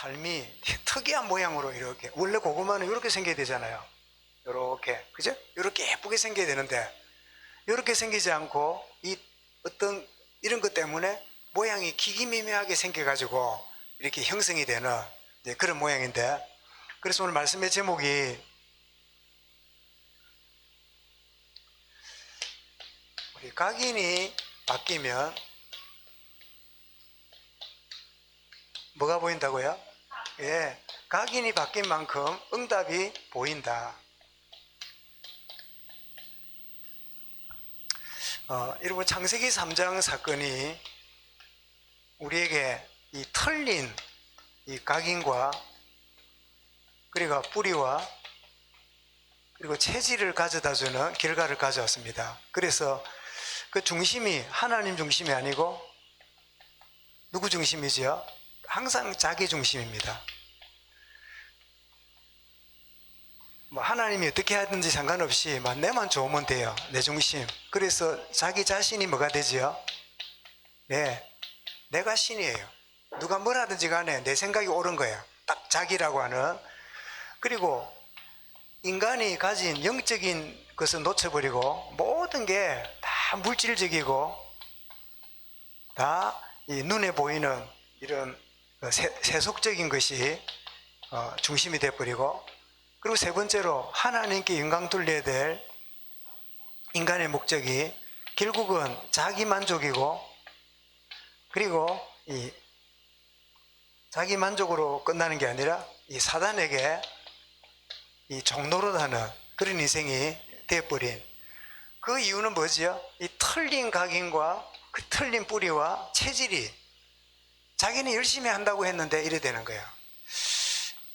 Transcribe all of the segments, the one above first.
삶이 특이한 모양으로 이렇게, 원래 고구마는 이렇게 생겨야 되잖아요. 이렇게, 그죠? 이렇게 예쁘게 생겨야 되는데 이렇게 생기지 않고 이 어떤 이런 것 때문에 모양이 기기미묘하게 생겨가지고 이렇게 형성이 되는 그런 모양인데, 그래서 오늘 말씀의 제목이 우리 각인이 바뀌면 뭐가 보인다고요? 예, 각인이 바뀐 만큼 응답이 보인다. 여러분, 창세기 3장 사건이 우리에게 이 틀린 이 각인과 그리고 뿌리와 그리고 체질을 가져다주는 결과를 가져왔습니다. 그래서 그 중심이 하나님 중심이 아니고 누구 중심이죠? 항상 자기 중심입니다. 뭐 하나님이 어떻게 하든지 상관없이 내만 좋으면 돼요. 내 중심. 그래서 자기 자신이 뭐가 되지요? 네, 내가 신이에요. 누가 뭘 하든지 간에 내 생각이 옳은 거예요. 딱 자기라고 하는. 그리고 인간이 가진 영적인 것을 놓쳐버리고 모든 게 다 물질적이고 다 이 눈에 보이는 이런 세속적인 것이 중심이 되어버리고, 그리고 세 번째로 하나님께 영광 돌려야 될 인간의 목적이 결국은 자기 만족이고, 그리고 이 자기 만족으로 끝나는 게 아니라 이 사단에게 이 종노릇하는 그런 인생이 되어버린 그 이유는 뭐지요? 이 틀린 각인과 그 틀린 뿌리와 체질이 자기는 열심히 한다고 했는데 이래 되는 거예요.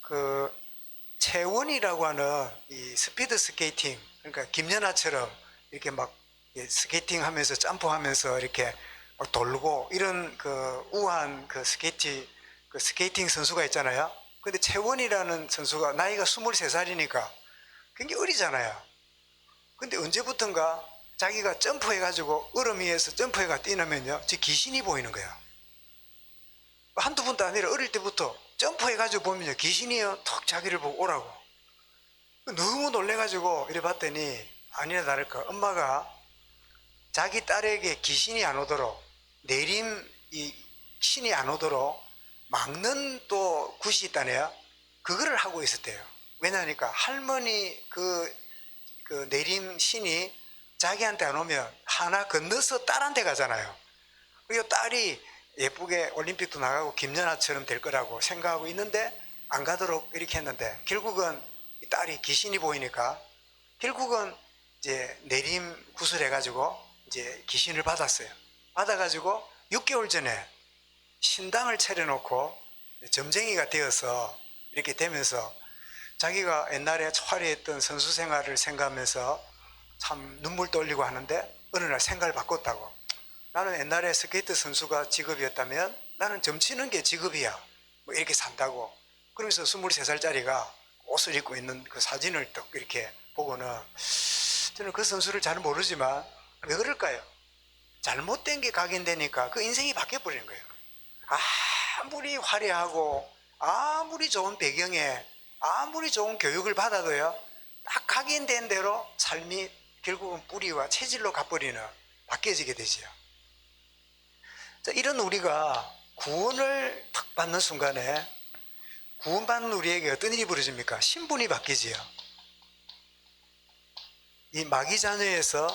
그 채원이라고 하는 이 스피드 스케이팅, 그러니까 김연아처럼 이렇게 막 스케이팅 하면서 점프하면서 이렇게 돌고 이런 그 우아한 그 스케이팅 선수가 있잖아요. 근데 채원이라는 선수가 나이가 23살이니까 굉장히 어리잖아요. 근데 언제부턴가 자기가 점프해가지고 얼음 위에서 점프해가 뛰면요, 저 귀신이 보이는 거예요. 한두 번도 아니라 어릴 때부터 점프해가지고 보면요, 귀신이요 턱 자기를 보고 오라고. 너무 놀래가지고 이래 봤더니 아니나 다를까 엄마가 자기 딸에게 귀신이 안 오도록, 내림 이 신이 안 오도록 막는 또 굿이 있다네요. 그거를 하고 있었대요. 왜냐하니까 할머니 그 내림 신이 자기한테 안 오면 하나 건너서 딸한테 가잖아요. 그리고 딸이 예쁘게 올림픽도 나가고 김연아처럼 될 거라고 생각하고 있는데 안 가도록 이렇게 했는데, 결국은 이 딸이 귀신이 보이니까 결국은 이제 내림 굿을 해가지고 이제 귀신을 받았어요. 받아가지고 6개월 전에 신당을 차려놓고 점쟁이가 되어서 이렇게 되면서 자기가 옛날에 화려했던 선수 생활을 생각하면서 참 눈물도 흘리고 하는데 어느 날 생각을 바꿨다고. 나는 옛날에 스케이트 선수가 직업이었다면 나는 점치는 게 직업이야, 뭐 이렇게 산다고. 그러면서 23살짜리가 옷을 입고 있는 그 사진을 또 이렇게 보고는 저는 그 선수를 잘 모르지만 왜 그럴까요? 잘못된 게 각인되니까 그 인생이 바뀌어버리는 거예요. 아무리 화려하고 아무리 좋은 배경에 아무리 좋은 교육을 받아도요, 딱 각인된 대로 삶이 결국은 뿌리와 체질로 가버리는, 바뀌어지게 되지요. 자, 이런 우리가 구원을 탁 받는 순간에 구원받는 우리에게 어떤 일이 벌어집니까? 신분이 바뀌지요. 이 마귀 자녀에서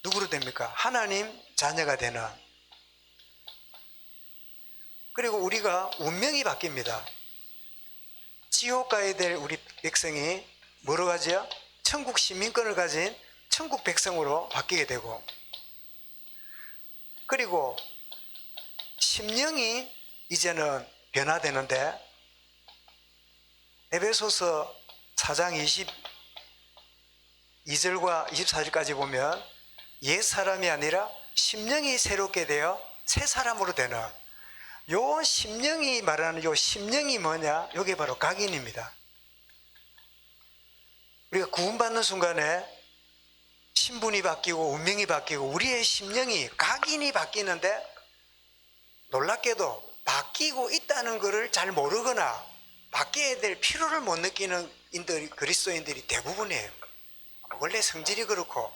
누구로 됩니까? 하나님 자녀가 되는. 그리고 우리가 운명이 바뀝니다. 지옥 가야 될 우리 백성이 뭐로 가지요? 천국 시민권을 가진 천국 백성으로 바뀌게 되고, 그리고 심령이 이제는 변화되는데 에베소서 4장 22절과 24절까지 보면 옛 사람이 아니라 심령이 새롭게 되어 새 사람으로 되는, 요 심령이 말하는 요 심령이 뭐냐? 요게 바로 각인입니다. 우리가 구원받는 순간에 신분이 바뀌고 운명이 바뀌고 우리의 심령이 각인이 바뀌는데, 놀랍게도 바뀌고 있다는 것을 잘 모르거나 바뀌어야 될 필요를 못 느끼는 그리스도인들이 대부분이에요. 원래 성질이 그렇고,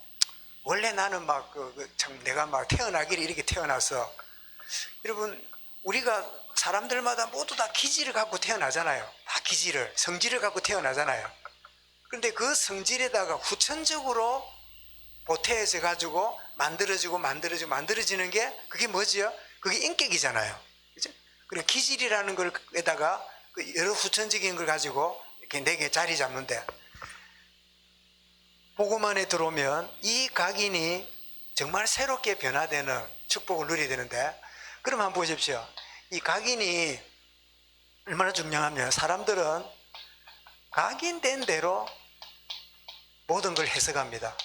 원래 나는 막 참 내가 막 태어나기를 이렇게 태어나서, 여러분 우리가 사람들마다 모두 다 기질을 갖고 태어나잖아요. 다 성질을 갖고 태어나잖아요. 그런데 그 성질에다가 후천적으로 보태져 가지고 만들어지는 게 그게 뭐지요? 그게 인격이잖아요. 그죠? 그리고 기질이라는 걸에다가 여러 후천적인 걸 가지고 이렇게 내게 자리 잡는데, 복음 안에 들어오면 이 각인이 정말 새롭게 변화되는 축복을 누리게 되는데, 그럼 한번 보십시오. 이 각인이 얼마나 중요하면, 사람들은 각인된 대로 모든 걸 해석합니다.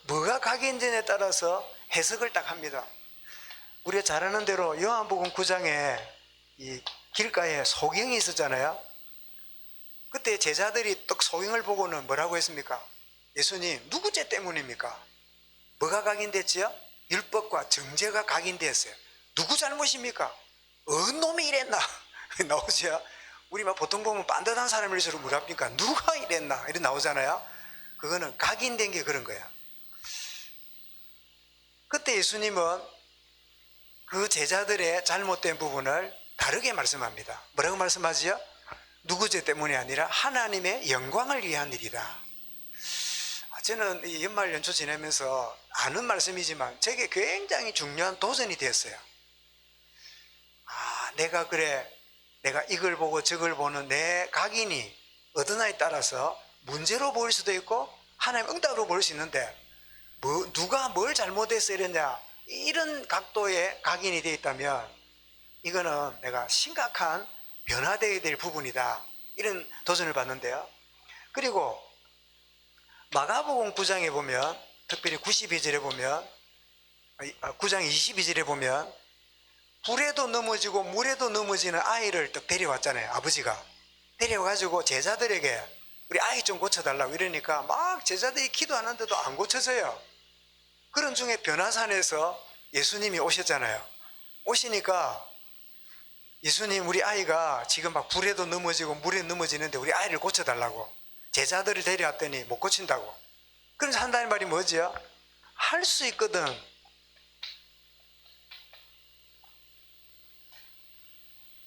뭐가 각인된에 따라서 해석을 딱 합니다. 우리가 잘 아는 대로 요한복음 9장에 이 길가에 소경이 있었잖아요. 그때 제자들이 딱 소경을 보고는 뭐라고 했습니까? 예수님, 누구 죄 때문입니까? 뭐가 각인됐지요? 율법과 정죄가 각인됐어요. 누구 잘못입니까? 어느 놈이 이랬나? 나오죠. 우리 막 보통 보면 빤듯한 사람일수록 뭐랍니까? 누가 이랬나? 이렇게 나오잖아요. 그거는 각인된 게 그런 거야. 그때 예수님은 그 제자들의 잘못된 부분을 다르게 말씀합니다. 뭐라고 말씀하지요? 누구 죄 때문이 아니라 하나님의 영광을 위한 일이다. 저는 이 연말 연초 지내면서 아는 말씀이지만 저게 굉장히 중요한 도전이 됐어요. 내가 이걸 보고 저걸 보는 내 각인이 어떠냐에 따라서 문제로 보일 수도 있고 하나님 응답으로 보일 수 있는데, 누가 뭘 잘못해서 이러냐, 이런 각도의 각인이 되어 있다면 이거는 내가 심각한 변화되어야 될 부분이다, 이런 도전을 받는데요. 그리고 마가복음 9장에 보면, 특별히 92절에 보면, 9장 22절에 보면 불에도 넘어지고 물에도 넘어지는 아이를 딱 데려왔잖아요. 아버지가 데려와가지고 제자들에게 우리 아이 좀 고쳐달라고 이러니까 막 제자들이 기도하는데도 안 고쳐져요. 그런 중에 변화산에서 예수님이 오셨잖아요. 오시니까 예수님, 우리 아이가 지금 막 불에도 넘어지고 물에 넘어지는데 우리 아이를 고쳐달라고. 제자들을 데려왔더니 못 고친다고. 그래서 한다는 말이 뭐지요? 할 수 있거든.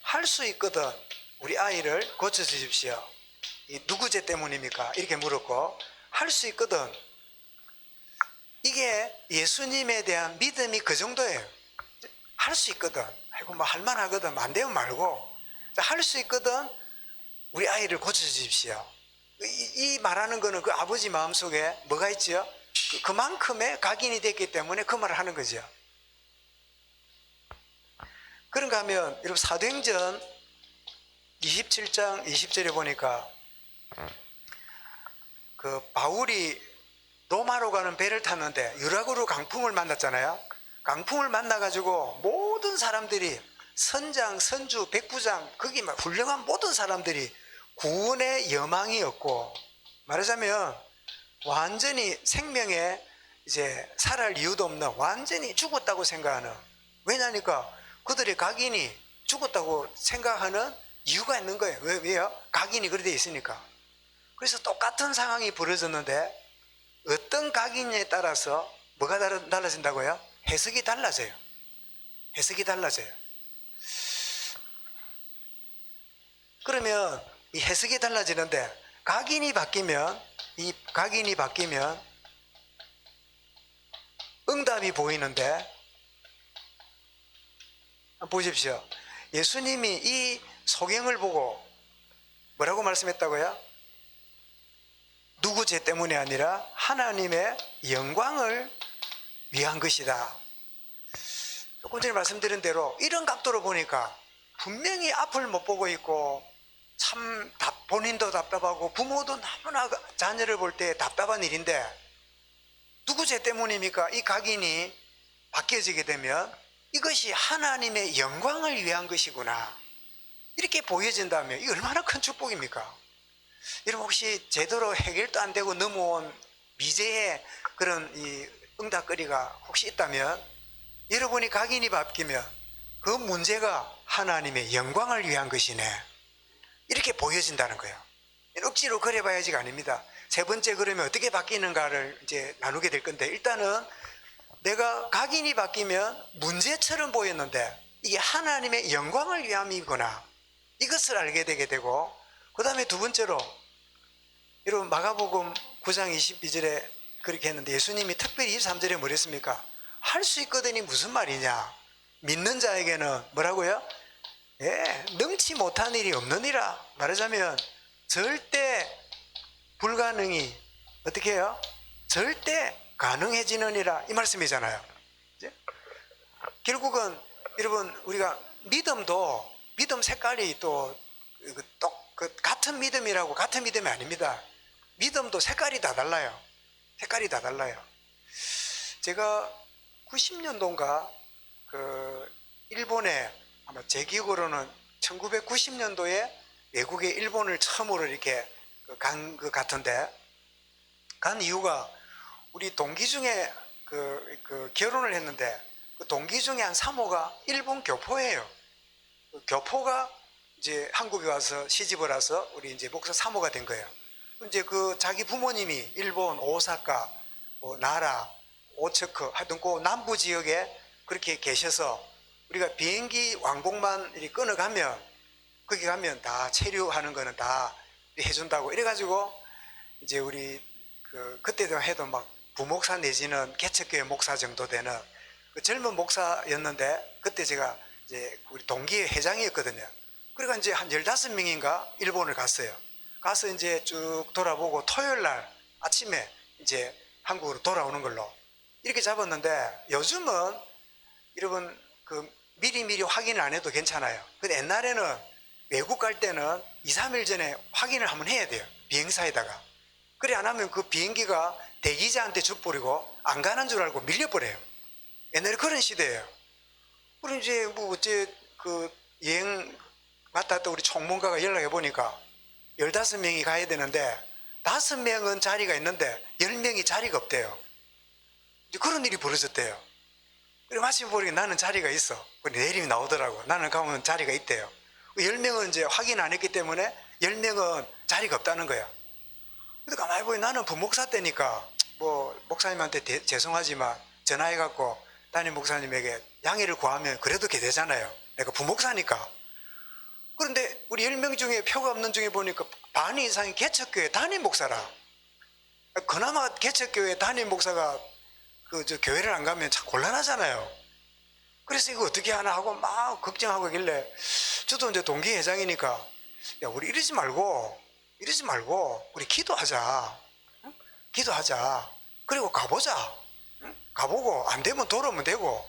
할 수 있거든. 우리 아이를 고쳐주십시오. 누구 죄 때문입니까? 이렇게 물었고, 할 수 있거든. 이게 예수님에 대한 믿음이 그 정도예요. 할 수 있거든. 아이고, 뭐 할만하거든. 안 되면 말고. 할 수 있거든. 우리 아이를 고쳐주십시오. 이 말하는 거는 그 아버지 마음속에 뭐가 있지요? 그만큼의 각인이 됐기 때문에 그 말을 하는 거죠. 그런가 하면 여러분, 사도행전 27장 20절에 보니까 그 바울이 로마로 가는 배를 탔는데 유라굴로 강풍을 만났잖아요. 강풍을 만나가지고 모든 사람들이, 선장, 선주, 백부장, 거기 막 훌륭한 모든 사람들이 구원의 여망이 없고, 말하자면 완전히 생명에 이제 살아갈 이유도 없는, 완전히 죽었다고 생각하는, 왜냐니까 그들의 각인이 죽었다고 생각하는 이유가 있는 거예요. 왜요? 각인이 그렇게 돼 있으니까. 그래서 똑같은 상황이 벌어졌는데 어떤 각인에 따라서 뭐가 달라진다고요? 해석이 달라져요. 해석이 달라져요. 그러면 이 해석이 달라지는데, 각인이 바뀌면 응답이 보이는데, 한번 보십시오. 예수님이 이 소경을 보고 뭐라고 말씀했다고요? 누구 죄 때문이 아니라 하나님의 영광을 위한 것이다. 조금 전에 말씀드린 대로 이런 각도로 보니까 분명히 앞을 못 보고 있고, 참 본인도 답답하고 부모도 너무나 자녀를 볼 때 답답한 일인데, 누구 죄 때문입니까? 이 각인이 바뀌어지게 되면 이것이 하나님의 영광을 위한 것이구나, 이렇게 보여진다면 이 얼마나 큰 축복입니까? 여러분, 혹시 제대로 해결도 안 되고 넘어온 미제의 그런 이 응답거리가 혹시 있다면 여러분이 각인이 바뀌면 그 문제가 하나님의 영광을 위한 것이네, 이렇게 보여진다는 거예요. 억지로 그래봐야지가 아닙니다. 세 번째, 그러면 어떻게 바뀌는가를 이제 나누게 될 건데, 일단은 내가 각인이 바뀌면 문제처럼 보였는데 이게 하나님의 영광을 위함이구나, 이것을 알게 되게 되고, 그 다음에 두 번째로, 여러분 마가복음 9장 22절에 그렇게 했는데 예수님이 특별히 23절에 뭐랬습니까? 할 수 있거든이 무슨 말이냐? 믿는 자에게는 뭐라고요? 예, 능치 못한 일이 없느니라. 말하자면 절대 불가능이 어떻게 해요? 절대 가능해지느니라, 이 말씀이잖아요. 이제? 결국은 여러분, 우리가 믿음도 믿음 색깔이 또 같은 믿음이라고 같은 믿음이 아닙니다. 믿음도 색깔이 다 달라요. 색깔이 다 달라요. 제가 90년도인가 그 일본에, 아마 제 기억으로는 1990년도에 외국에 일본을 처음으로 이렇게 간 것 같은데, 간 이유가 우리 동기 중에 그 결혼을 했는데 그 동기 중에 한 3호가 일본 교포예요. 그 교포가 이제 한국에 와서 시집을 와서 우리 이제 목사 3호가 된 거예요. 이제 그 자기 부모님이 일본 오사카, 뭐 나라, 오츠크 하여튼 그 남부 지역에 그렇게 계셔서 우리가 비행기 왕복만 이렇게 끊어가면 거기 가면 다 체류하는 거는 다 해준다고 이래가지고 이제 우리 그때도 해도 막 부목사 내지는 개척교회 목사 정도 되는 그 젊은 목사였는데, 그때 제가 이제 우리 동기의 회장이었거든요. 그러니까 이제 한 15명인가 일본을 갔어요. 가서 이제 쭉 돌아보고 토요일 날 아침에 이제 한국으로 돌아오는 걸로 이렇게 잡았는데, 요즘은 여러분 그 미리 확인을 안 해도 괜찮아요. 근데 옛날에는 외국 갈 때는 2, 3일 전에 확인을 한번 해야 돼요. 비행사에다가. 그래 안 하면 그 비행기가 대기자한테 줘버리고 안 가는 줄 알고 밀려버려요. 옛날에 그런 시대예요. 그럼 이제 뭐 어째 그 여행 갔다 왔다 우리 총무과가 연락해 보니까 15명이 가야 되는데 5명은 자리가 있는데 10명이 자리가 없대요. 이제 그런 일이 벌어졌대요. 그래 마침 보니까 나는 자리가 있어. 내림이 나오더라고. 나는 가면 자리가 있대요. 10명은 이제 확인 안 했기 때문에 10명은 자리가 없다는 거야. 근데 가만히 보니 나는 부목사 때니까 뭐 목사님한테 죄송하지만 전화해갖고 담임 목사님에게 양해를 구하면 그래도 되잖아요. 내가 부목사니까. 그런데 우리 10명 중에 표가 없는 중에 보니까 반 이상이 개척교회 담임 목사라. 그나마 개척교회 담임 목사가 저 교회를 안 가면 참 곤란하잖아요. 그래서 이거 어떻게 하나 하고 막 걱정하고 있길래, 저도 이제 동기 회장이니까 야 우리 이러지 말고 우리 기도하자. 응? 기도하자. 그리고 가보자. 응? 가보고 안 되면 돌아오면 되고,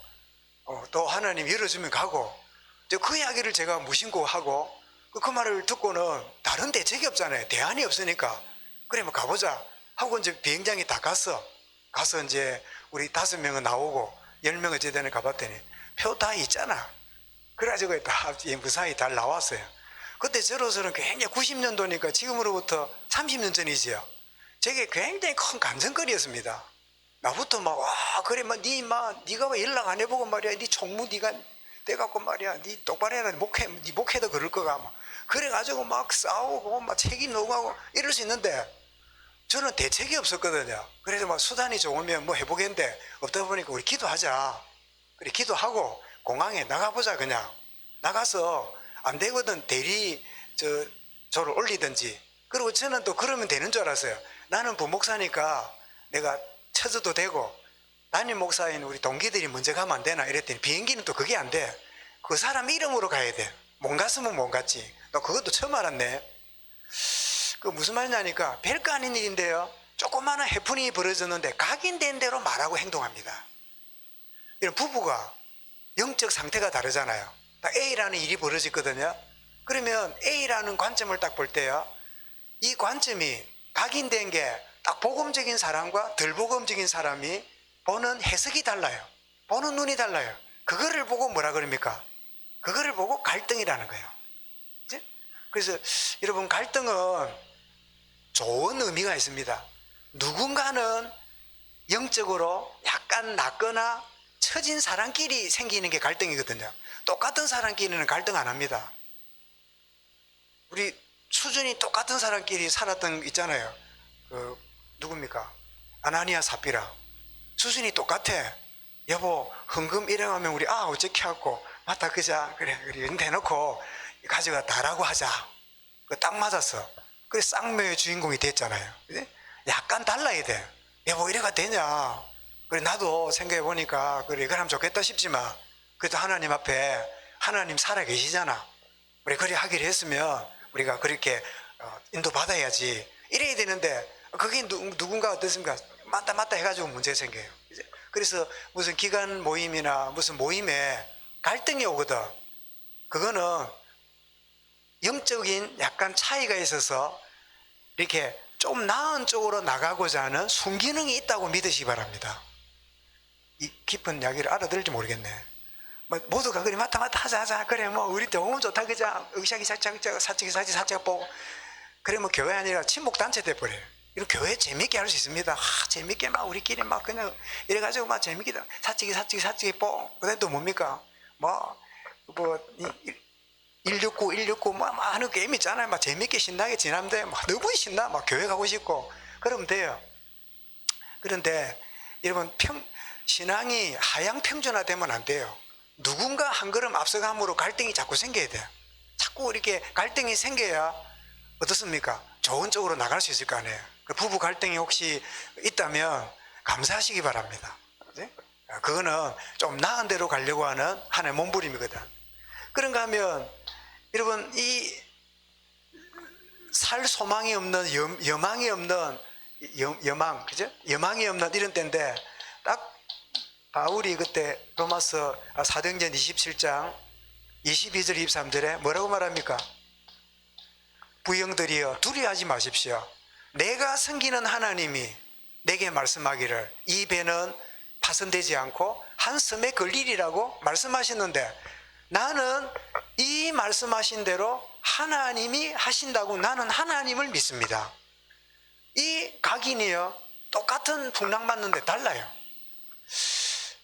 또 하나님 열어주면 가고. 이제 그 이야기를 제가 무심코 하고, 그 말을 듣고는 다른 대책이 없잖아요. 대안이 없으니까. 그래 뭐 가보자 하고 이제 비행장에 다 가서 이제 우리 5명은 나오고 10명 어찌되는 가봤더니 표 다 있잖아. 그래가지고 다 무사히 다 나왔어요. 그때 저로서는 굉장히 90년도니까 지금으로부터 30년 전이지요. 저게 굉장히 큰 감정거리였습니다. 나부터 막, 와, 그래, 니가 왜 연락 안 해보고 말이야. 니 총무 니가 돼갖고 말이야. 니 똑바로 해라. 니 목회도 그럴 거가. 막. 그래가지고 막 싸우고, 막 책임 녹하고 이럴 수 있는데, 저는 대책이 없었거든요. 그래서 막 수단이 좋으면 뭐 해보겠는데, 없다 보니까 우리 기도하자. 그래, 기도하고 공항에 나가보자, 그냥. 나가서 안 되거든 대리 저를 올리든지. 그리고 저는 또 그러면 되는 줄 알았어요. 나는 부목사니까 내가 쳐줘도 되고 담임 목사인 우리 동기들이 먼저 가면 안 되나 이랬더니 비행기는 또 그게 안 돼. 그 사람 이름으로 가야 돼. 못 갔으면 못 갔지. 나 그것도 처음 알았네. 그 무슨 말이냐니까 별거 아닌 일인데요, 조그마한 해프닝이 벌어졌는데 각인된 대로 말하고 행동합니다. 이런 부부가 영적 상태가 다르잖아요. 딱 A라는 일이 벌어졌거든요. 그러면 A라는 관점을 딱 볼 때요, 이 관점이 각인된 게 딱 복음적인 사람과 덜 복음적인 사람이 보는 해석이 달라요. 보는 눈이 달라요. 그거를 보고 뭐라 그럽니까? 그거를 보고 갈등이라는 거예요. 그치? 그래서 여러분, 갈등은 좋은 의미가 있습니다. 누군가는 영적으로 약간 낮거나 처진 사람끼리 생기는 게 갈등이거든요. 똑같은 사람끼리는 갈등 안 합니다. 우리 수준이 똑같은 사람끼리 살았던 있잖아요. 누굽니까? 아나니아 삽비라. 수준이 똑같아. 여보 헌금 일행하면 우리 어떻게 하고 맞다 그자 그래 대놓고 가져갔다라고 하자. 딱 맞았어. 그래서 쌍묘의 주인공이 됐잖아요. 약간 달라야 돼. 여보 이래가 되냐. 그래 나도 생각해 보니까 그래 그러면 좋겠다 싶지만 그래도 하나님 앞에 하나님 살아 계시잖아. 우리 그래 하기로 했으면 우리가 그렇게 인도받아야지 이래야 되는데 그게 누군가 어떻습니까? 맞다 해가지고 문제 생겨요. 그래서 무슨 기관 모임이나 무슨 모임에 갈등이 오거든. 그거는 영적인 약간 차이가 있어서 이렇게 좀 나은 쪽으로 나가고자 하는 순기능이 있다고 믿으시기 바랍니다. 이 깊은 이야기를 알아들을지 모르겠네. 모두가 그래 맞다 하자 그래 뭐 우리 너무 좋다 그자 의샤기 사치기 보고 그래 뭐 교회 아니라 친목단체 돼버려요. 이런 교회 재밌게 할 수 있습니다. 재밌게 막 우리끼리 막 그냥 이래가지고 막 재밌게 사치기 뽀. 그다음에 또 뭡니까? 뭐 169 뭐 하는 게임 있잖아요. 막 재밌게 신나게 지나는데 막 너무 신나. 막 교회 가고 싶고 그러면 돼요. 그런데 여러분 신앙이 하향 평준화되면 안 돼요. 누군가 한 걸음 앞서감으로 갈등이 자꾸 생겨야 돼요. 자꾸 이렇게 갈등이 생겨야 어떻습니까? 좋은 쪽으로 나갈 수 있을 거 아니에요. 부부 갈등이 혹시 있다면 감사하시기 바랍니다. 그거는 좀 나은 대로 가려고 하는 하나의 몸부림이거든. 그런가 하면 여러분 이 살 소망이 없는 여망이 없는 여망 그죠? 여망이 없는 이런 때인데 딱 바울이 그때 로마서 사도행전 27장 22절 23절에 뭐라고 말합니까? 부형들이여 두려워하지 마십시오. 내가 섬기는 하나님이 내게 말씀하기를 이 배는 파손되지 않고 한 섬에 걸리리라고 말씀하셨는데 나는 이 말씀하신 대로 하나님이 하신다고 나는 하나님을 믿습니다. 이 각인이요 똑같은 풍랑 받는데 달라요.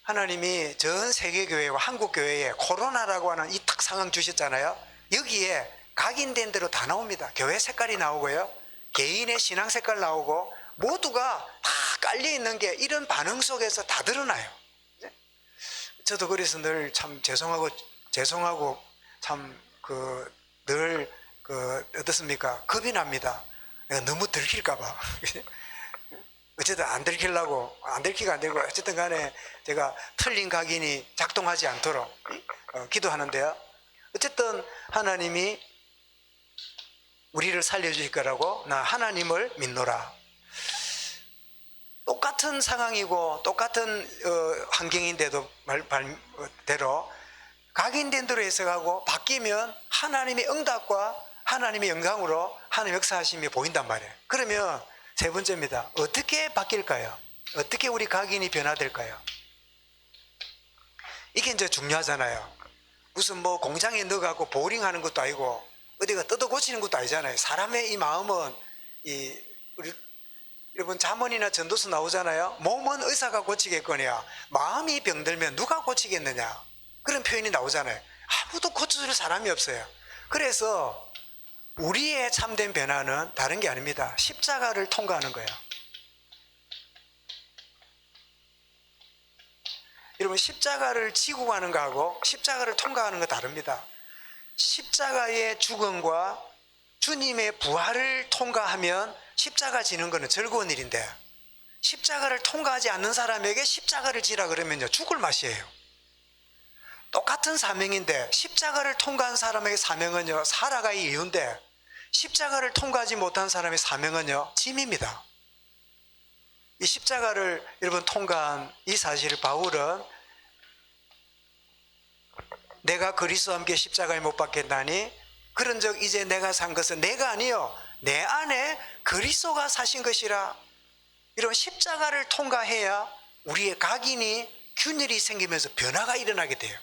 하나님이 전 세계교회와 한국교회에 코로나라고 하는 이 특상황 주셨잖아요. 여기에 각인된 대로 다 나옵니다. 교회 색깔이 나오고요 개인의 신앙 색깔 나오고 모두가 다 깔려있는 게 이런 반응 속에서 다 드러나요. 저도 그래서 늘 참 죄송하고 참 늘 어떻습니까? 겁이 납니다. 내가 너무 들킬까봐. 어쨌든 안 들키려고 안 들키고 안 들고 어쨌든 간에 제가 틀린 각인이 작동하지 않도록 기도하는데요. 어쨌든 하나님이 우리를 살려주실 거라고 나 하나님을 믿노라. 똑같은 상황이고 똑같은 환경인데도 말대로 각인된 대로 해석하고 바뀌면 하나님의 응답과 하나님의 영광으로 하나님의 역사하심이 보인단 말이에요. 그러면 세 번째입니다. 어떻게 바뀔까요? 어떻게 우리 각인이 변화될까요? 이게 이제 중요하잖아요. 무슨 뭐 공장에 넣어갖고 보링하는 것도 아니고 어디가 뜯어 고치는 것도 아니잖아요. 사람의 이 마음은 우리 여러분 잠언이나 전도서 나오잖아요. 몸은 의사가 고치겠거니와 마음이 병들면 누가 고치겠느냐 그런 표현이 나오잖아요. 아무도 고쳐줄 사람이 없어요. 그래서 우리의 참된 변화는 다른 게 아닙니다. 십자가를 통과하는 거예요. 여러분 십자가를 지고 가는 거하고 십자가를 통과하는 거 다릅니다. 십자가의 죽음과 주님의 부활을 통과하면 십자가 지는 것은 즐거운 일인데 십자가를 통과하지 않는 사람에게 십자가를 지라 그러면요 죽을 맛이에요. 똑같은 사명인데 십자가를 통과한 사람에게 사명은요 살아갈 이유인데 십자가를 통과하지 못한 사람의 사명은요 짐입니다. 이 십자가를 여러분 통과한 이 사실을 바울은 내가 그리스도와 함께 십자가에 못 박혔나니 그런즉 이제 내가 산 것은 내가 아니요 내 안에 그리스도가 사신 것이라. 이런 십자가를 통과해야 우리의 각인이 균열이 생기면서 변화가 일어나게 돼요.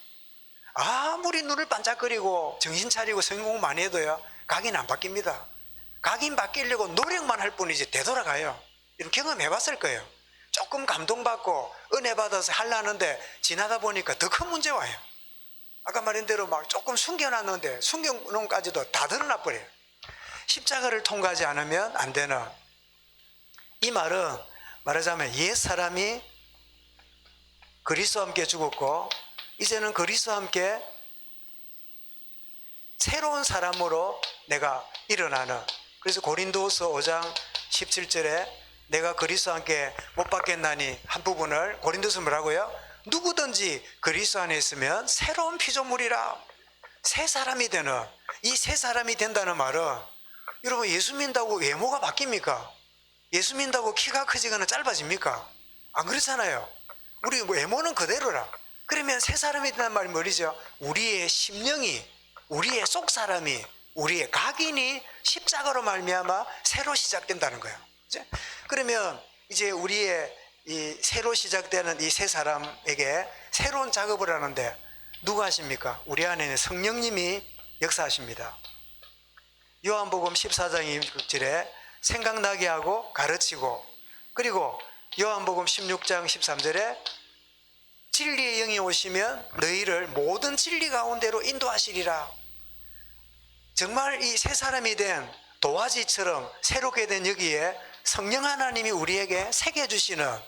아무리 눈을 반짝거리고 정신 차리고 성공 많이 해도요 각인 안 바뀝니다. 각인 바뀌려고 노력만 할 뿐이지 되돌아가요. 이런 경험해 봤을 거예요. 조금 감동받고 은혜 받아서 하려는데 지나다 보니까 더 큰 문제 와요. 아까 말한 대로 막 조금 숨겨놨는데 숨겨놓은까지도 다 드러나 버려요. 십자가를 통과하지 않으면 안 되는, 이 말은 말하자면 옛 사람이 그리스도와 함께 죽었고 이제는 그리스도와 함께 새로운 사람으로 내가 일어나는, 그래서 고린도후서 5장 17절에 내가 그리스도와 함께 못 받겠나니 한 부분을 고린도서 뭐라고요? 누구든지 그리스도 안에 있으면 새로운 피조물이라, 새 사람이 되는, 이 새 사람이 된다는 말은 여러분 예수 믿는다고 외모가 바뀝니까? 예수 믿는다고 키가 커지거나 짧아집니까? 안 그렇잖아요. 우리 외모는 그대로라. 그러면 새 사람이 된다는 말이 뭐죠? 우리의 심령이, 우리의 속 사람이, 우리의 각인이 십자가로 말미암아 새로 시작된다는 거예요. 그러면 이제 우리의 이 새로 시작되는 이 새 사람에게 새로운 작업을 하는데 누가 하십니까? 우리 안에는 성령님이 역사하십니다. 요한복음 14장 26절에 생각나게 하고 가르치고, 그리고 요한복음 16장 13절에 진리의 영이 오시면 너희를 모든 진리 가운데로 인도하시리라. 정말 이 새 사람이 된 도화지처럼 새롭게 된 여기에 성령 하나님이 우리에게 새겨주시는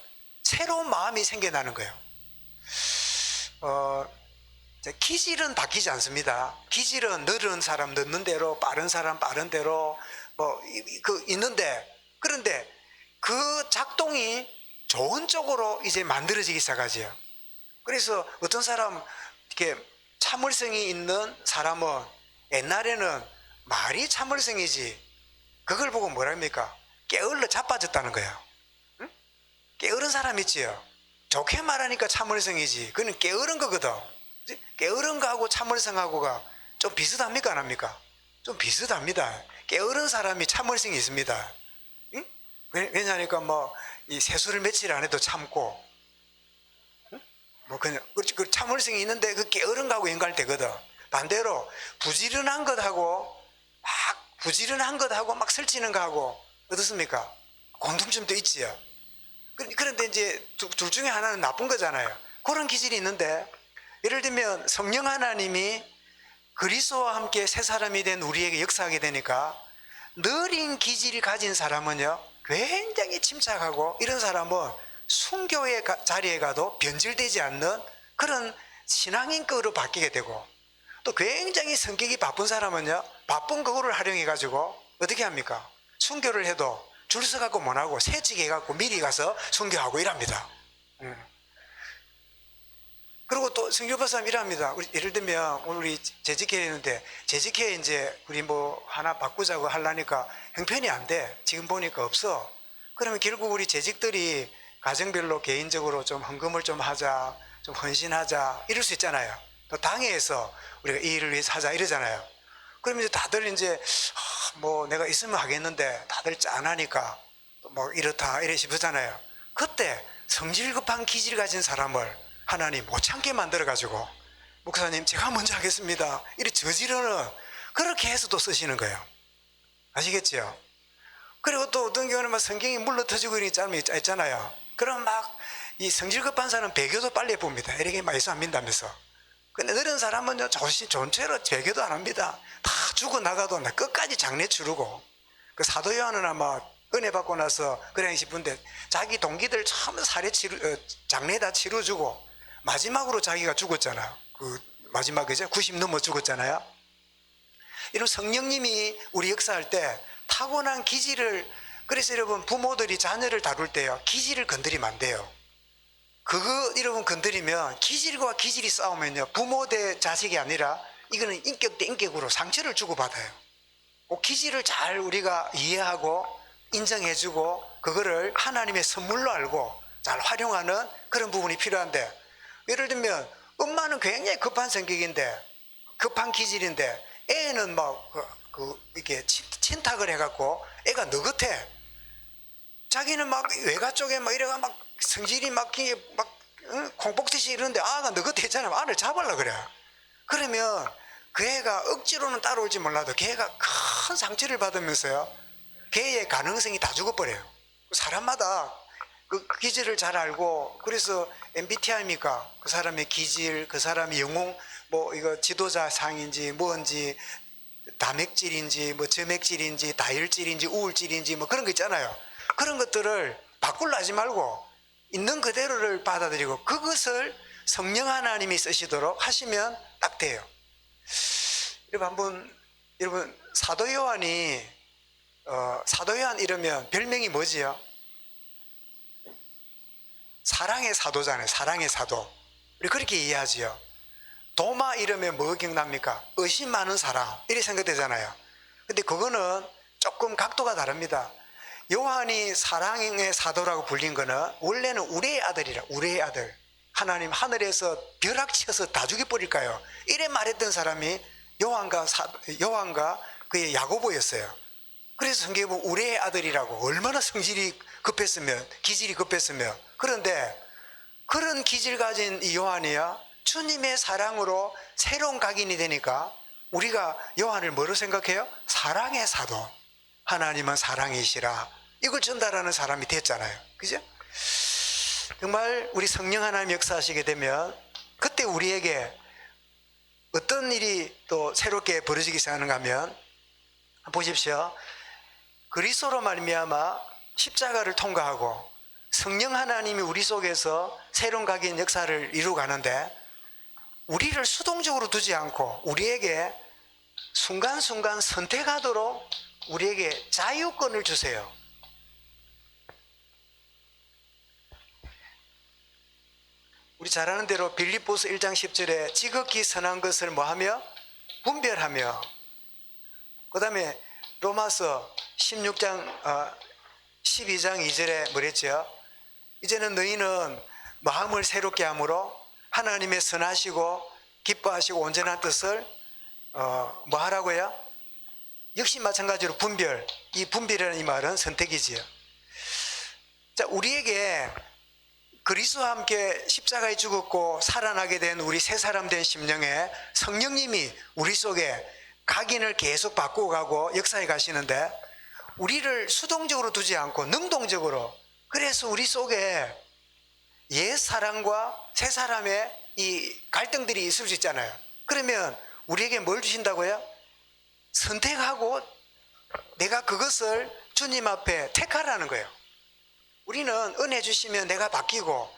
새로운 마음이 생겨나는 거예요. 기질은 바뀌지 않습니다. 기질은 느린 사람 늦는 대로, 빠른 사람 빠른 대로 있는데, 그런데 그 작동이 좋은 쪽으로 이제 만들어지기 시작하죠. 그래서 어떤 사람, 이렇게 참을성이 있는 사람은 옛날에는 말이 참을성이지, 그걸 보고 뭐랍니까? 게을러 자빠졌다는 거예요. 응? 게으른 사람 있지요. 좋게 말하니까 참을성이지, 그건 게으른 거거든. 게으른 거하고 참을성하고가 좀 비슷합니까 안 합니까? 좀 비슷합니다. 게으른 사람이 참을성이 있습니다. 응? 왜냐하니까 이 세수를 며칠 안 해도 참고, 응? 그냥 그 참을성이 있는데 그 게으른 거하고 연관되거든. 반대로 부지런한 것하고 막 설치는 거하고 어떻습니까? 공통점도 있지요. 그런데 이제 둘 중에 하나는 나쁜 거잖아요. 그런 기질이 있는데, 예를 들면 성령 하나님이 그리스도와 함께 새 사람이 된 우리에게 역사하게 되니까 느린 기질을 가진 사람은요 굉장히 침착하고, 이런 사람은 순교의 자리에 가도 변질되지 않는 그런 신앙인격으로 바뀌게 되고, 또 굉장히 성격이 바쁜 사람은요 바쁜 그거를 활용해 가지고 어떻게 합니까? 순교를 해도 줄 서갖고 못하고 새치기 해갖고 미리 가서 순교하고 이랍니다. 그리고 또 성교 박사님 이랍니다. 예를 들면 오늘 우리 재직회 했는데, 재직회 이제 우리 하나 바꾸자고 하려니까 형편이 안 돼. 지금 보니까 없어. 그러면 결국 우리 재직들이 가정별로 개인적으로 좀 헌금을 좀 하자, 좀 헌신하자 이럴 수 있잖아요. 또 당회에서 우리가 이 일을 위해서 하자 이러잖아요. 그러면 이제 다들 이제 내가 있으면 하겠는데 다들 짠하니까 또 이렇다 이래 싶으잖아요. 그때 성질 급한 기질 가진 사람을 하나님 못 참게 만들어가지고 목사님 제가 먼저 하겠습니다 이렇게 저지르는, 그렇게 해서도 쓰시는 거예요. 아시겠죠? 그리고 또 어떤 경우는 성경이 물러터지고 이런 짤이 있잖아요. 그럼 이 성질 급한 사람은 배교도 빨리 해봅니다. 이렇게 예수 안 믿다면서. 근데 느린 사람은 좋은 죄로 배교도 안 합니다. 다 죽어나가도 끝까지 장례 치르고, 그 사도 요한은 아마 은혜 받고 나서 그래 싶은데 자기 동기들 처음 장례 다 치러주고 마지막으로 자기가 죽었잖아요. 그 마지막 이제 90 넘어 죽었잖아요. 이런 성령님이 우리 역사할 때 타고난 기질을, 그래서 여러분 부모들이 자녀를 다룰 때요 기질을 건드리면 안 돼요. 그거 여러분 건드리면 기질과 기질이 싸우면요 부모 대 자식이 아니라 이거는 인격 대 인격으로 상처를 주고받아요. 그 기질을 잘 우리가 이해하고 인정해주고 그거를 하나님의 선물로 알고 잘 활용하는 그런 부분이 필요한데, 예를 들면 엄마는 굉장히 급한 성격인데, 급한 기질인데 애는 이렇게 친탁을 해갖고 애가 느긋해. 자기는 외가 쪽에 이래가 성질이 콩복듯이 이러는데 아가 느긋해잖아. 아를 잡으려고 그래. 그러면 그 애가 억지로는 따라올지 몰라도 걔가 큰 상처를 받으면서요 걔의 가능성이 다 죽어버려요. 사람마다 그 기질을 잘 알고, 그래서 MBTI입니까? 그 사람의 기질, 그 사람의 영웅, 뭐 이거 지도자 상인지 뭔지, 다맥질인지 뭐 저맥질인지 다혈질인지 우울질인지 뭐 그런 거 있잖아요. 그런 것들을 바꾸려 하지 말고 있는 그대로를 받아들이고 그것을 성령 하나님이 쓰시도록 하시면 딱 돼요. 여러분 사도 요한이 사도 요한 이러면 별명이 뭐지요? 사랑의 사도잖아요. 사랑의 사도. 우리 그렇게 이해하지요. 도마 이러면 뭐 기억납니까? 의심 많은 사람 이렇게 생각되잖아요. 근데 그거는 조금 각도가 다릅니다. 요한이 사랑의 사도라고 불린 거는 원래는 우리의 아들이라. 우리의 아들. 하나님 하늘에서 벼락치어서 다 죽여버릴까요? 이래 말했던 사람이 요한과 그의 야고보였어요. 그래서 성경에 보면 우리의 아들이라고. 얼마나 성질이 급했으면, 기질이 급했으면. 그런데 그런 기질 가진 이 요한이야 주님의 사랑으로 새로운 각인이 되니까 우리가 요한을 뭐로 생각해요? 사랑의 사도. 하나님은 사랑이시라. 이걸 전달하는 사람이 됐잖아요. 그죠? 정말 우리 성령 하나님 역사하시게 되면 그때 우리에게 어떤 일이 또 새롭게 벌어지기 시작하는가 하면 보십시오. 그리스도로 말미암아 십자가를 통과하고 성령 하나님이 우리 속에서 새로운 각인 역사를 이루어가는데 우리를 수동적으로 두지 않고 우리에게 순간순간 선택하도록 우리에게 자유권을 주세요. 우리 잘 아는 대로 빌립보서 1장 10절에 지극히 선한 것을 뭐하며? 분별하며. 그 다음에 로마서 16장 12장 2절에 뭐랬죠? 이제는 너희는 마음을 새롭게 함으로 하나님의 선하시고 기뻐하시고 온전한 뜻을 뭐 하라고요? 역시 마찬가지로 분별. 이 분별이라는 이 말은 선택이지요. 자, 우리에게 그리스도와 함께 십자가에 죽었고 살아나게 된 우리 새 사람 된 심령에 성령님이 우리 속에 각인을 계속 바꾸고 가고 역사해 가시는데 우리를 수동적으로 두지 않고 능동적으로, 그래서 우리 속에 옛 사람과 새 사람의 이 갈등들이 있을 수 있잖아요. 그러면 우리에게 뭘 주신다고요? 선택하고 내가 그것을 주님 앞에 택하라는 거예요. 우리는 은혜 주시면 내가 바뀌고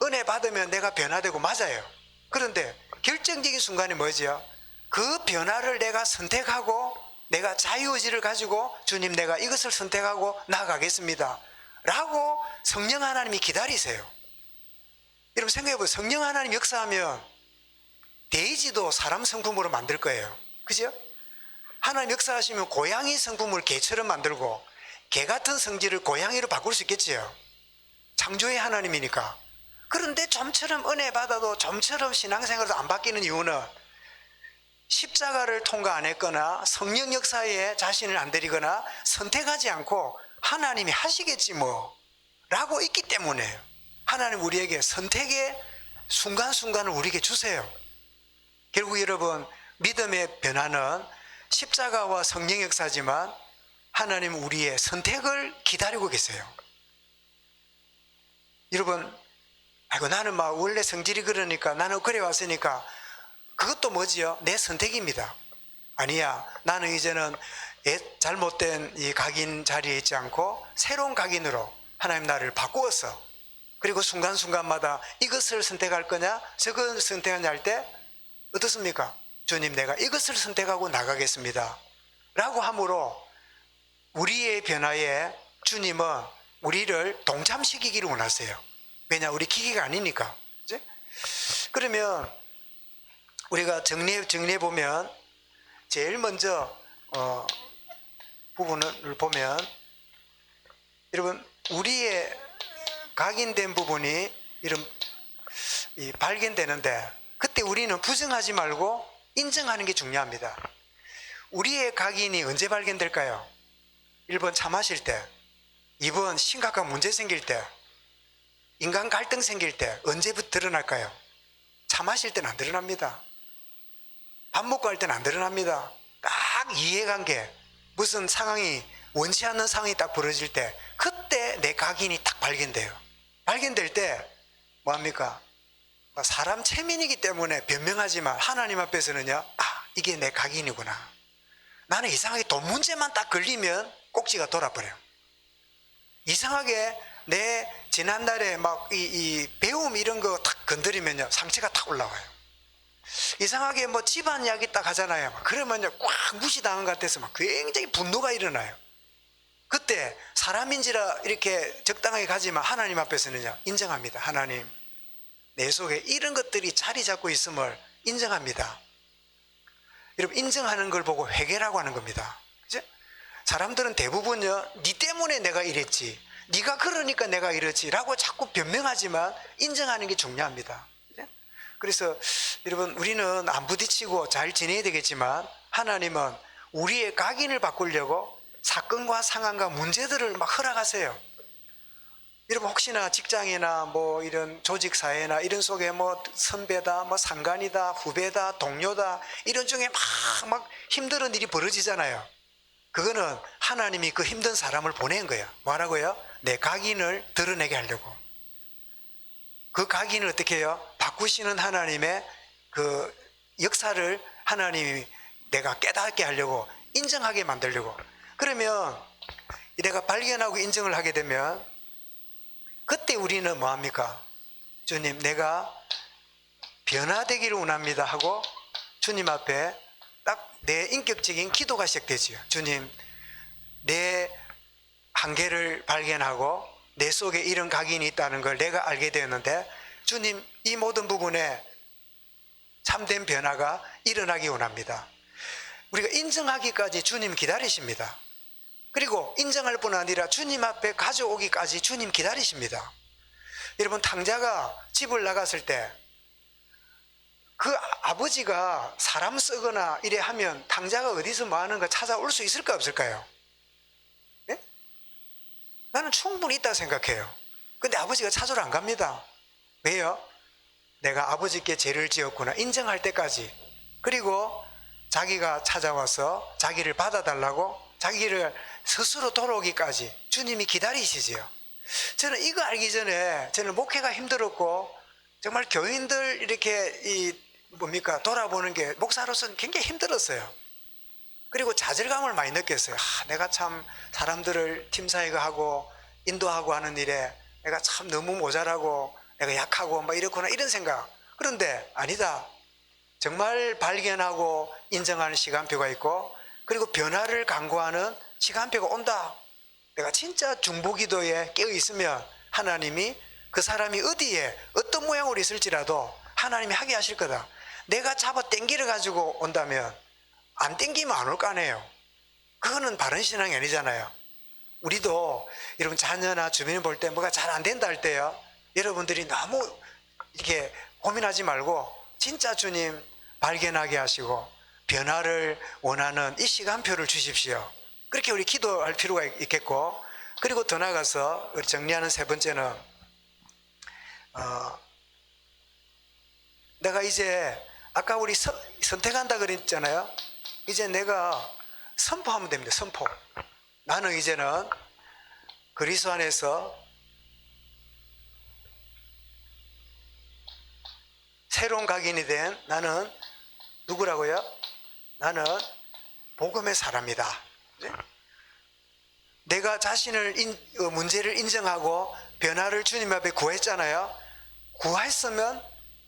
은혜 받으면 내가 변화되고 맞아요. 그런데 결정적인 순간이 뭐지요? 그 변화를 내가 선택하고 내가 자유의지를 가지고 주님 내가 이것을 선택하고 나아가겠습니다 라고 성령 하나님이 기다리세요. 여러분 생각해보세요. 성령 하나님 역사하면 돼지도 사람 성품으로 만들 거예요. 그죠? 하나님 역사하시면 고양이 성품을 개처럼 만들고 개 같은 성질을 고양이로 바꿀 수 있겠지요. 창조의 하나님이니까. 그런데 좀처럼 은혜 받아도 좀처럼 신앙생활도 안 바뀌는 이유는 십자가를 통과 안 했거나 성령 역사에 자신을 안 드리거나 선택하지 않고 하나님이 하시겠지 뭐 라고 있기 때문에요. 하나님 우리에게 선택의 순간순간을 우리에게 주세요. 결국 여러분 믿음의 변화는 십자가와 성령 역사지만 하나님은 우리의 선택을 기다리고 계세요. 여러분, 아이고 나는 막 원래 성질이 그러니까 나는 그래 왔으니까 그것도 뭐지요? 내 선택입니다. 아니야, 나는 이제는 잘못된 이 각인 자리에 있지 않고 새로운 각인으로 하나님 나를 바꾸었어. 그리고 순간순간마다 이것을 선택할 거냐 저것을 선택하냐 할 때 어떻습니까? 주님 내가 이것을 선택하고 나가겠습니다 라고 함으로 우리의 변화에 주님은 우리를 동참시키기를 원하세요. 왜냐? 우리 기계가 아니니까. 그치? 그러면 우리가 정리해 보면 제일 먼저 부분을 보면 여러분 우리의 각인된 부분이 이런 발견되는데 그때 우리는 부정하지 말고 인정하는 게 중요합니다. 우리의 각인이 언제 발견될까요? 1번 차 마실 때, 2번 심각한 문제 생길 때, 인간 갈등 생길 때 언제부터 드러날까요? 차 마실 때는 안 드러납니다. 밥 먹고 할 때는 안 드러납니다. 딱 이해관계, 무슨 상황이 원치 않는 상황이 딱 벌어질 때 그때 내 각인이 딱 발견돼요. 발견될 때 뭐합니까? 사람 체면이기 때문에 변명하지만 하나님 앞에서는요, 이게 내 각인이구나. 나는 이상하게 돈 문제만 딱 걸리면 꼭지가 돌아버려요. 이상하게 내 지난달에 막 이 배움 이런 거 탁 건드리면요, 상처가 탁 올라와요. 이상하게 뭐 집안 이야기 딱 하잖아요. 그러면요, 꽉 무시당한 것 같아서 막 굉장히 분노가 일어나요. 그때 사람인지라 이렇게 적당하게 가지만 하나님 앞에서는요, 인정합니다. 하나님, 내 속에 이런 것들이 자리 잡고 있음을 인정합니다. 여러분, 인정하는 걸 보고 회개라고 하는 겁니다. 그죠? 사람들은 대부분요, 니 때문에 내가 이랬지, 네가 그러니까 내가 이랬지 라고 자꾸 변명하지만 인정하는 게 중요합니다. 그죠? 그래서 여러분, 우리는 안 부딪히고 잘 지내야 되겠지만 하나님은 우리의 각인을 바꾸려고 사건과 상황과 문제들을 막 허락하세요. 여러분, 혹시나 직장이나 뭐 이런 조직 사회나 이런 속에 뭐 선배다, 뭐 상관이다, 후배다, 동료다, 이런 중에 막 힘든 일이 벌어지잖아요. 그거는 하나님이 그 힘든 사람을 보낸 거예요. 뭐라고요? 내 각인을 드러내게 하려고. 그 각인을 어떻게 해요? 바꾸시는 하나님의 그 역사를 하나님이 내가 깨닫게 하려고, 인정하게 만들려고. 그러면 내가 발견하고 인정을 하게 되면 그때 우리는 뭐합니까? 주님, 내가 변화되기를 원합니다 하고 주님 앞에 딱 내 인격적인 기도가 시작되지요. 주님, 내 한계를 발견하고 내 속에 이런 각인이 있다는 걸 내가 알게 되었는데, 주님, 이 모든 부분에 참된 변화가 일어나기 원합니다. 우리가 인정하기까지 주님 기다리십니다. 그리고 인정할 뿐 아니라 주님 앞에 가져오기까지 주님 기다리십니다. 여러분, 탕자가 집을 나갔을 때 그 아버지가 사람 쓰거나 이래 하면 탕자가 어디서 뭐 하는 거 찾아올 수 있을까 없을까요? 예? 나는 충분히 있다고 생각해요. 근데 아버지가 찾으러 안 갑니다. 왜요? 내가 아버지께 죄를 지었구나 인정할 때까지. 그리고 자기가 찾아와서 자기를 받아달라고 자기를 스스로 돌아오기까지 주님이 기다리시지요. 저는 이거 알기 전에 저는 목회가 힘들었고 정말 교인들 이렇게 돌아보는 게 목사로서는 굉장히 힘들었어요. 그리고 좌절감을 많이 느꼈어요. 내가 참 사람들을 팀 사역을 하고 인도하고 하는 일에 내가 참 너무 모자라고 내가 약하고 막 이렇구나 이런 생각. 그런데 아니다. 정말 발견하고 인정하는 시간표가 있고 그리고 변화를 강구하는 시간표가 온다. 내가 진짜 중보기도에 깨어 있으면 하나님이 그 사람이 어디에 어떤 모양으로 있을지라도 하나님이 하게 하실 거다. 내가 잡아 당기려 가지고 온다면 안 당기면 안 올 거 아니에요. 그거는 바른 신앙이 아니잖아요. 우리도 여러분 자녀나 주변을 볼 때 뭐가 잘 안 된다 할 때요, 여러분들이 너무 이렇게 고민하지 말고 진짜 주님 발견하게 하시고 변화를 원하는 이 시간표를 주십시오. 그렇게 우리 기도할 필요가 있겠고, 그리고 더 나아가서 정리하는 세 번째는 내가 이제 아까 우리 선택한다 그랬잖아요. 이제 내가 선포하면 됩니다. 선포. 나는 이제는 그리스도 안에서 새로운 각인이 된 나는 누구라고요? 나는 복음의 사람이다. 내가 자신을 문제를 인정하고 변화를 주님 앞에 구했잖아요. 구했으면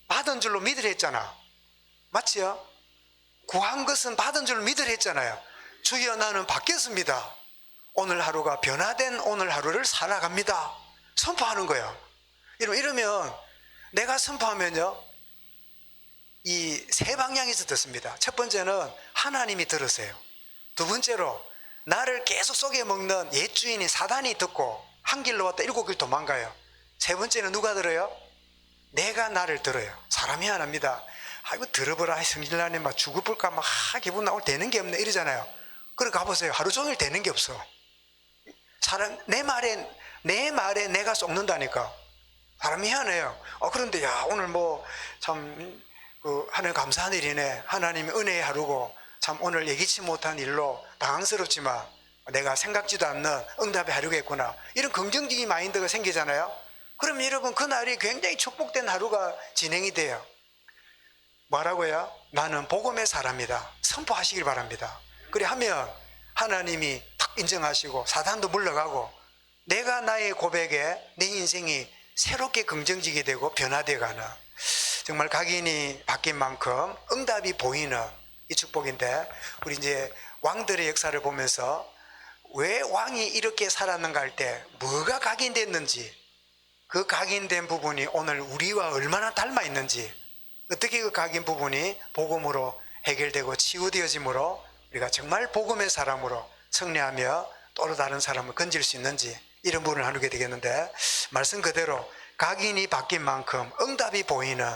받은 줄로 믿으려 했잖아. 맞지요? 구한 것은 받은 줄로 믿으려 했잖아요. 주여, 나는 바뀌었습니다. 오늘 하루가 변화된 오늘 하루를 살아갑니다. 선포하는 거예요. 이러면 내가 선포하면요, 이 세 방향에서 듣습니다. 첫 번째는 하나님이 들으세요. 두 번째로 나를 계속 속여먹는 옛 주인인 사단이 듣고 한 길로 왔다 일곱 길 도망가요. 세 번째는 누가 들어요? 내가 나를 들어요. 사람이 하나입니다. 이거 들어보라, 성질나네, 막 죽어볼까, 막 기분 나올 되는 게 없네 이러잖아요. 그래 가보세요. 하루 종일 되는 게 없어. 사람 내 말에 내가 속는다니까. 사람이 희한해요. 그런데 야, 오늘 뭐 참 하나님 감사한 일이네. 하나님의 은혜의 하루고 참 오늘 예기치 못한 일로 당황스럽지만 내가 생각지도 않는 응답의 하루겠구나. 이런 긍정적인 마인드가 생기잖아요. 그럼 여러분 그날이 굉장히 축복된 하루가 진행이 돼요. 뭐라고요? 나는 복음의 사람이다. 선포하시길 바랍니다. 그래 하면 하나님이 탁 인정하시고 사단도 물러가고 내가 나의 고백에 내 인생이 새롭게 긍정지게 되고 변화되어가는, 정말 각인이 바뀐 만큼 응답이 보이는 이 축복인데, 우리 이제 왕들의 역사를 보면서 왜 왕이 이렇게 살았는가 할 때 뭐가 각인됐는지, 그 각인된 부분이 오늘 우리와 얼마나 닮아 있는지, 어떻게 그 각인 부분이 복음으로 해결되고 치유되어짐으로 우리가 정말 복음의 사람으로 승리하며 또 다른 사람을 건질 수 있는지, 이런 부분을 나누게 되겠는데, 말씀 그대로 각인이 바뀐 만큼 응답이 보이는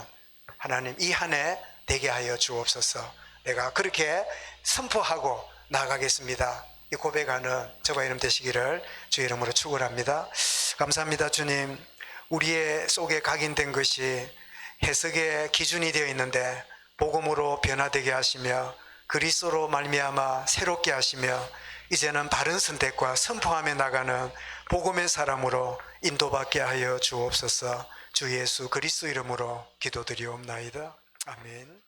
하나님 이 한 해 되게 하여 주옵소서. 내가 그렇게 선포하고 나아가겠습니다. 이 고백하는 저와 이름 되시기를 주의 이름으로 축원합니다. 감사합니다. 주님, 우리의 속에 각인된 것이 해석의 기준이 되어 있는데 복음으로 변화되게 하시며 그리스도로 말미암아 새롭게 하시며 이제는 바른 선택과 선포하며 나가는 복음의 사람으로 인도받게 하여 주옵소서. 주 예수 그리스도 이름으로 기도드리옵나이다. 아멘.